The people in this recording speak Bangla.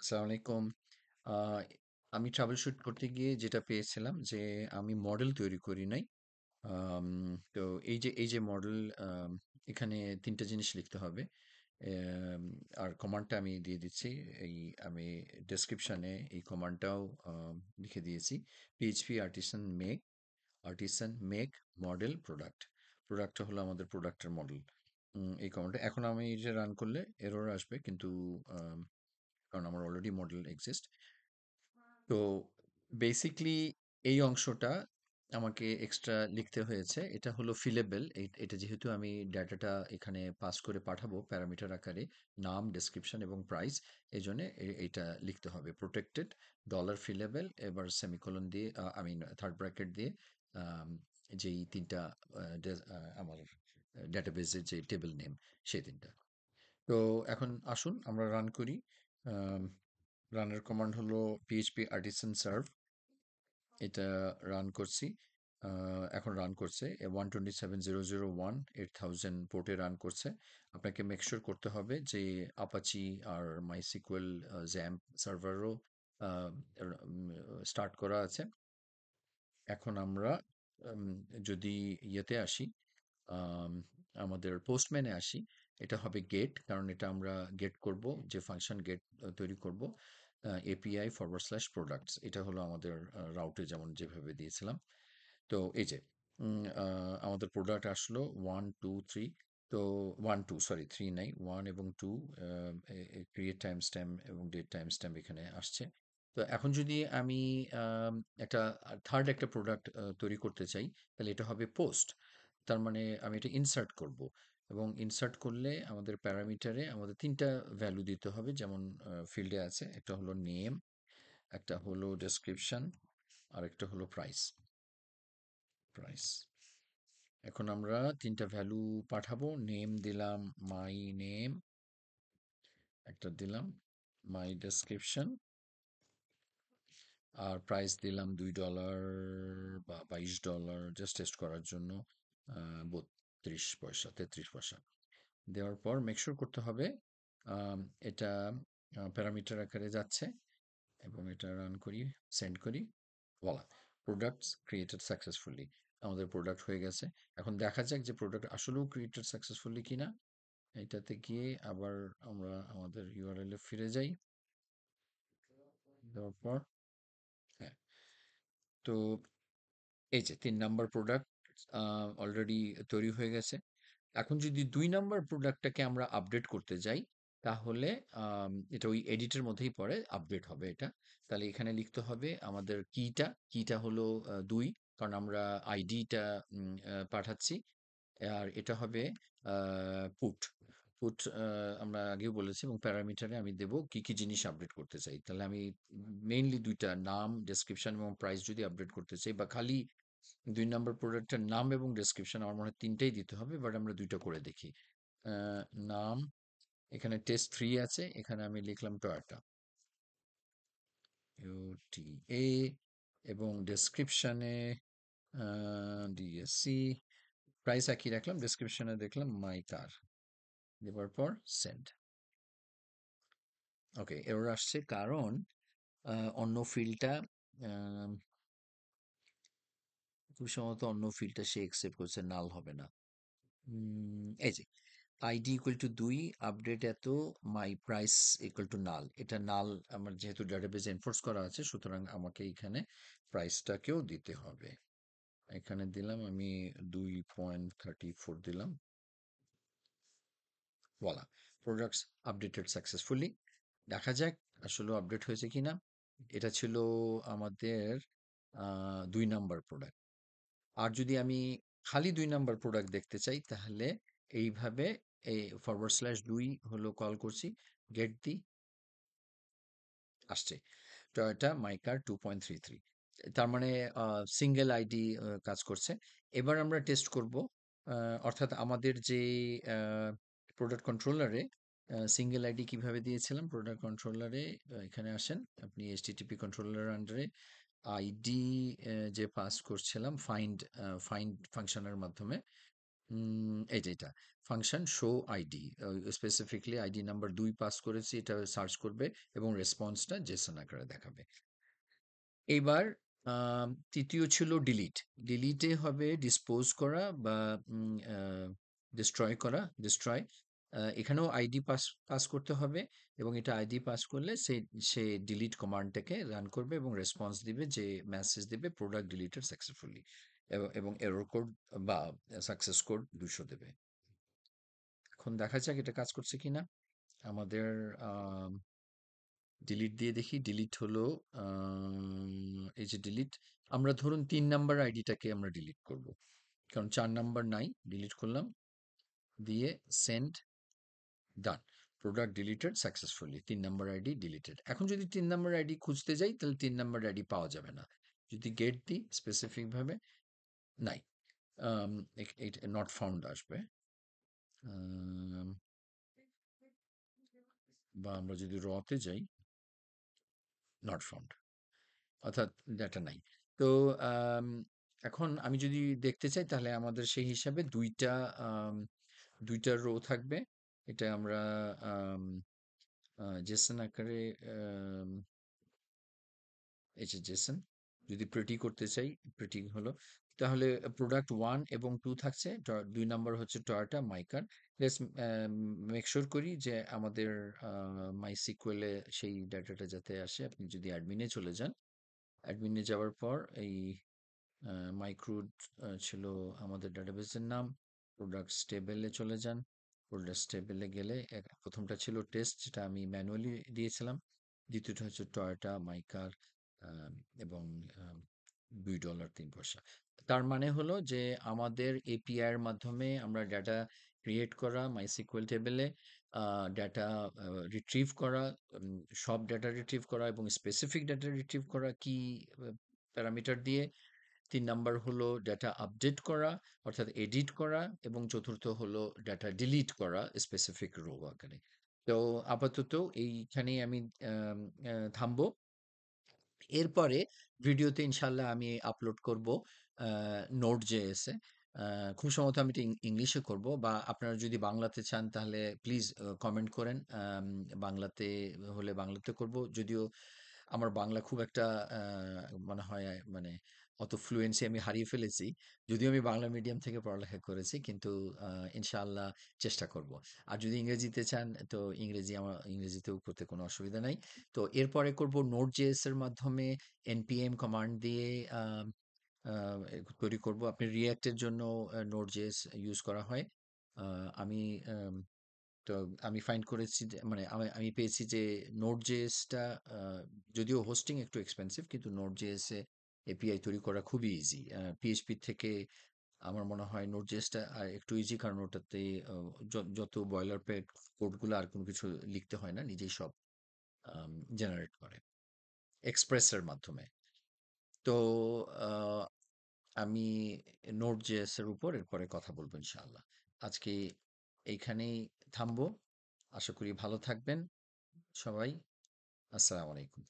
আসসালামু আলাইকুম। আ আমি ট্রাবল শুট করতে গিয়ে যেটা পেয়েছিলাম যে আমি মডেল তৈরি করি নাই। আম তো এই যে মডেল এখানে ৩ টা জিনিস লিখতে হবে। এম আর কমান্ডটা আমি দিয়ে দিচ্ছি। এই আমি ডেসক্রিপশনে এই কমান্ডটাও লিখে দিয়েছি। PHP artisan make model product. প্রোডাক্টটা হলো আমাদের প্রোডাক্টের মডেল। এই কমান্ডটা এখন আমি এই যে রান করলে এরর আসবে কিন্তু আম কারণ আমার অলরেডি মডেল এক্সিস্ট। তো বেসিক্যালি এই অংশটা আমাকে এক্সট্রা লিখতে হয়েছে। এটা হলো ফিলেবল। এটা যেহেতু আমি ডেটাটা এখানে পাস করে পাঠাবো প্যারামিটার আকারে, নাম, ডেসক্রিপশন এবং প্রাইস, এজন্য এইটা লিখতে হবে। প্রোটেক্টেড, ডলার ফিলেবল, এবার সেমিকোলন দিয়ে আই মিন থার্ড ব্র্যাকেট দিয়ে আম যেই ৩ টা আমার ডেটাবেজের যে টেবল নেম সেই ৩ টা। তো এখন আসুন আমরা রান করি। আম রানের কমান্ড হলো পিএইচপি আর্টিসান সার্ভ। এটা রান করছি। এখন রান করছে 127.0.0.1 8000 পোর্টে রান করছে। আপনাকে মেক শিওর করতে হবে যে আপাচি আর মাইসিকুয়েল জ্যাম্প সার্ভারও স্টার্ট করা আছে। এখন আমরা উম, যদি ইয়েতে আসি, আম, আমাদের পোস্টম্যানে আসি, এটা হবে গেট, কারণ এটা আমরা গেট করব, যে ফাংশন গেট তৈরি করব। এপিআই ফরওয়ার্ড স্ল্যাশ প্রোডাক্টস, এটা হলো আমাদের রাউটে যেমন যেভাবে দিয়েছিলাম। তো এই যে আমাদের প্রোডাক্ট আসলো 1 2 3। তো 1 2 সরি 3 নাই, 1 এবং 2, ক্রিয়েট টাইম স্ট্যাম্প এবং ডেট টাইম স্ট্যাম্প এখানে আসছে। তো এখন যদি আমি আম, একটা থার্ড একটা প্রোডাক্ট তৈরি করতে চাই, তাহলে এটা হবে পোস্ট। তার মানে আমি এটা ইনসার্ট করব, এবং ইনসার্ট করলে আমাদের প্যারামিটারে আমাদের 3টা ভ্যালু দিতে হবে, যেমন ফিল্ডে আছে, একটা হলো নেম, একটা হলো ডেসক্রিপশন, আর একটা হলো প্রাইস। এখন আমরা 3টা ভ্যালু পাঠাবো। নেম দিলাম মাই নেম, একটা দিলাম মাই ডেসক্রিপশন, আর প্রাইস দিলাম $2 বা $22, জাস্ট টেস্ট করার জন্য। 32 পয়সা, 33 পয়সা দেওয়ার পর মেকশোর করতে হবে আম, এটা প্যারামিটার আকারে যাচ্ছে, এবং এটা রান করি, সেন্ড করি। বলা প্রোডাক্টস ক্রিয়েটেড সাকসেসফুলি, আমাদের প্রোডাক্ট হয়ে গেছে। এখন দেখা যাক যে প্রোডাক্ট আসলেও ক্রিয়েটেড সাকসেসফুলি কিনা। এটাতে গিয়ে আবার আমরা আমাদের ইউআরএল এ ফিরে যাই, দেওয়ার পর হ্যাঁ, তো এই যে 3 নাম্বার প্রোডাক্ট অলরেডি তৈরি হয়ে গেছে। এখন যদি 2 নাম্বার প্রোডাক্টটাকে আমরা আপডেট করতে যাই, তাহলে এটা ওই এডিটের মধ্যেই পড়ে, আপডেট হবে এটা। তাহলে এখানে লিখতে হবে আমাদের কিটা হলো 2, কারণ আমরা আইডিটা পাঠাচ্ছি। আর এটা হবে পুট পুট আমরা আগেও বলেছি, এবং প্যারামিটারে আমি দেব কি কি জিনিস আপডেট করতে চাই। তাহলে আমি মেইনলি 2টা, নাম, ডেসক্রিপশন এবং প্রাইস যদি আপডেট করতে চাই, বা খালি 2 নাম্বার প্রোডাক্টের নাম এবং ডেসক্রিপশন, আমার মনে হয় 3টেই দিতে হবে, বাট আমরা 2টা করে দেখি। নাম, এখানে টেস্ট ফ্রি আছে, এখানে আমি লিখলাম টয়োটা, ইউটিএ, এবং ডেসক্রিপশনে ডিএসসি, প্রাইস একই রাখলাম, ডেসক্রিপশনে দেখলাম মাই কার, দেওয়ার পর সেন্ড। ওকে, এরর আসছে কারণ অন্য ফিল্ডটা, খুব সম্ভবত অন্য ফিল্ডটা সে একসেপ্ট করছে, নাল হবে না। এই যে আইডি ইকুয়াল টু 2, আপডেট এত, মাই প্রাইস ইকুয়াল টু নাল, এটা নাল। আমার যেহেতু ডাটাবেজ এনফোর্স করা আছে, সুতরাং আমাকে এখানে প্রাইসটাকেও দিতে হবে। এখানে দিলাম আমি 2.34 দিলাম। বলা প্রোডাক্টস আপডেটেড সাকসেসফুলি। দেখা যাক আসলে আপডেট হয়েছে কিনা। এটা ছিল আমাদের 2 নাম্বার প্রোডাক্ট। আর যদি আমি খালি 2 নাম্বার প্রোডাক্ট দেখতে চাই, তাহলে এইভাবে এই ফরওয়ার্ড স্ল্যাশ 2 হলো কল করছি, গেট দি, আসছে টয়োটা মাইকার 2.33। তার মানে সিঙ্গেল আইডি কাজ করছে। এবার আমরা টেস্ট করব, অর্থাৎ আমাদের যে প্রোডাক্ট কন্ট্রোলারে সিঙ্গেল আইডি কিভাবে দিয়েছিলাম। প্রোডাক্ট কন্ট্রোলারে এখানে আসেন আপনি, এইচটিটিপি কন্ট্রোলার আন্ডারে আইডি যে পাস করছিলাম ফাইন্ড ফাংশনের মাধ্যমে, এই যে এটা function show ID, specifically ID number ২ pass করেছি, এটা সার্চ করবে এবং রেসপন্সটা জেসন আকারে দেখাবে। এইবার ৩য় ছিল ডিলিট। ডিলিটে হবে ডিসপোজ করা বা ডিস্ট্রয় করা, ডিস্ট্রয়। এখানেও আইডি পাস পাস করতে হবে এবং এটা আইডি পাস করলে সে ডিলিট কমান্ডটাকে রান করবে এবং রেসপন্স দিবে, যে মেসেজ দিবে প্রোডাক্ট ডিলিটেড সাকসেসফুলি, এবং এরর কোড বা সাকসেস কোড ২০০ দেবে। এখন দেখা যাক এটা কাজ করছে কিনা। আমাদের ডিলিট দিয়ে দেখি। ডিলিট হলো, এই যে ডিলিট, আমরা ধরুন ৩ নাম্বার আইডিটাকে আমরা ডিলিট করব, কারণ ৪ নাম্বার নাই। ডিলিট করলাম, দিয়ে send, done. Product deleted successfully, ৩ number ID deleted. এখন যদি ৩ নাম্বার আইডি খুঁজতে যাই, তাহলে ৩ নাম্বার আইডি পাওয়া যাবে না। যদি গেট দিই স্পেসিফিক ভাবে, নাই, নট ফাউন্ড আসবে। আম, বা আমরা যদি রতে যাই, নট ফাউন্ড, অর্থাৎ ডেটা নাই। তো আম, এখন আমি যদি দেখতে চাই, তাহলে আমাদের সেই হিসাবে ২টা রো থাকবে। এটা আমরা জেসন আকারে, আম, এই যে জেসন, যদি প্রেটি করতে চাই, প্রেটি হলো, তাহলে প্রোডাক্ট 1 এবং 2 থাকছে, ২ নাম্বার হচ্ছে টয়োটা মাইকার। লেটস মেক শিওর করি যে আমাদের মাই সিকুয়েলে সেই ডাটাটা যাতে আসে। আপনি যদি অ্যাডমিনে চলে যান, অ্যাডমিনে যাওয়ার পর এই মাইক্রুড ছিল আমাদের ডাটাবেসের নাম। প্রোডাক্টস টেবিলে চলে যান। প্রোডাক্টস টেবিলে গেলে প্রথমটা ছিল টেস্ট, যেটা আমি ম্যানুয়ালি দিয়েছিলাম। দ্বিতীয়টা হচ্ছে টয়োটা মাইকার, আম, এবং $2.৩। তার মানে হলো যে আমাদের এপিআই এর মাধ্যমে আমরা ডাটা ক্রিয়েট করা, মাইসিকুয়েল টেবিলে ডাটা রিট্রিভ করা, সব ডাটা রিট্রিভ করা এবং স্পেসিফিক ডাটা রিট্রিভ করা কি প্যারামিটার দিয়ে। ৩ নাম্বার হলো ডেটা আপডেট করা, অর্থাৎ এডিট করা, এবং চতুর্থ হলো ডেটা ডিলিট করা স্পেসিফিক রো আকারে। তো আপাতত এইখানেই আমি থামবো। এরপরে ভিডিওতে ইনশাল্লাহ আমি আপলোড করব নোট জেএসে। খুব সম্ভবত আমি এটা ইংলিশে করব, বা আপনারা যদি বাংলাতে চান তাহলে প্লিজ কমেন্ট করেন। বাংলাতে হলে বাংলাতে করব, যদিও আমার বাংলা খুব একটা মনে হয় মানে অত ফ্লুয়েন্সি আমি হারিয়ে ফেলেছি, যদিও আমি বাংলা মিডিয়াম থেকে পড়ালেখা করেছি, কিন্তু ইনশাআল্লাহ চেষ্টা করব। আর যদি ইংরেজিতে চান, তো ইংরেজিতেও করতে কোনো অসুবিধা নাই। তো এরপরে করব নোট জেএস এর মাধ্যমে npm কমান্ড দিয়ে আহ, আহ, তৈরি করব। আপনি রিয়্যাক্টের জন্য নোট জেএস ইউজ করা হয়। আমি তো আমি ফাইন্ড করেছি যে, মানে আমি পেয়েছি যে নোট জেএসটা, যদিও হোস্টিং একটু এক্সপেন্সিভ, কিন্তু নোট জেএস এ এপিআই তৈরি করা খুবই ইজি। পিএইচপি থেকে আমার মনে হয় নোট জেএসটা একটু ইজি, কারণ ওটাতে যত বয়লার পেট কোডগুলো, আর কোনো কিছু লিখতে হয় না, নিজেই সব জেনারেট করে এক্সপ্রেসের মাধ্যমে। তো আহ, আমি নোট জেএস এর উপর এরপরে কথা বলবো ইনশাআল্লাহ। আজকে এইখানেই থামবো। আশা করি ভালো থাকবেন সবাই। আসসালামু আলাইকুম।